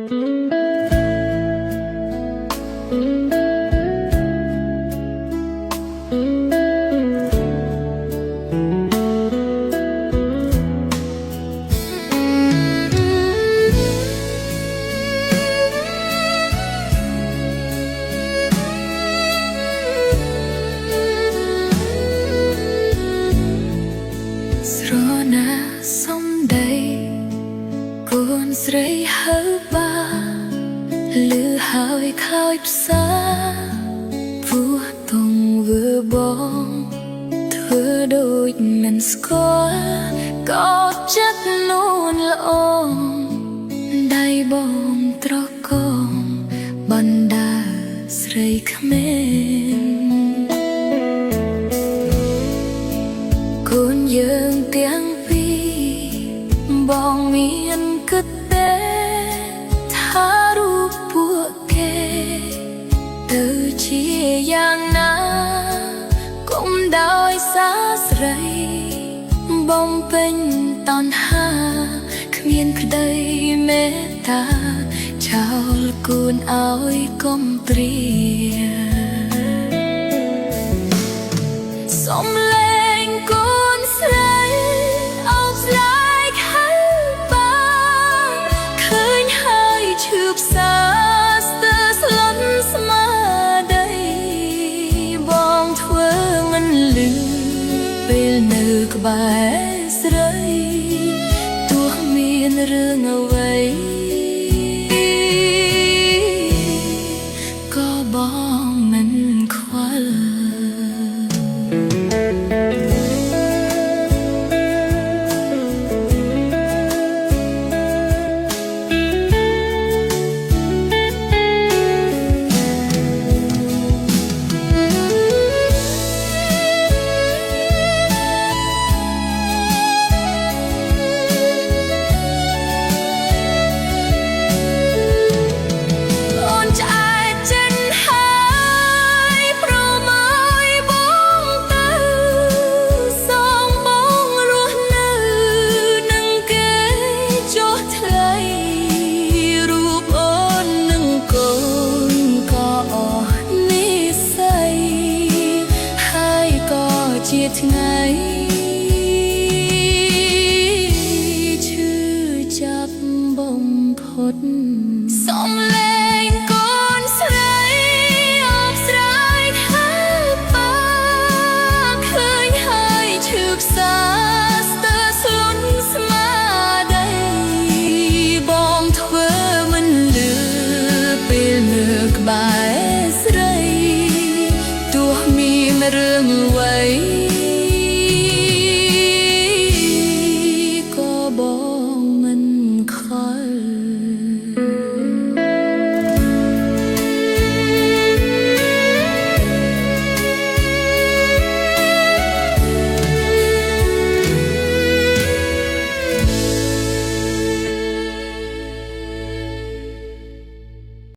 ស្រណាសំដីគួនស្រីហើបាលឺហើយខើយផ្សាពោះតុងវើបងធ្វើដូចមិនស្គាល់ក៏ចិត្តនួនល្អដៃបងត្រកងបណ្ដាស្រីក្មេងគូនយើងទាំងពីរបងមានគិតទេថារូបពួកគេទៅជាយ៉ាងណាកុំដោយសារស្រីបំពេញតណ្ហាគ្មានក្តីមេត្តាចោលគូនឲ្យកុំព្រាសំលេងគូនស្រីអោបស្លាយខៅបាឃើញហើយឈឺផ្សាស្ទើរស្លន់ស្មារតីបងធ្វើមិនលឺពេលនៅក្បែរស្រីទោះមានរឿងអ្វីក៏បងមិនខ្វល់ជាថ្ងៃឈឺចាប់បំផុតសំលេងកូនស្រីអបស្រាយថាបាឃើញហើយឈឺផ្សាស្ទើរស្លន់ស្មារតីបងធ្វើមិនលឺពេលនៅក្បែរស្រីទោះមានរឿងអ្វី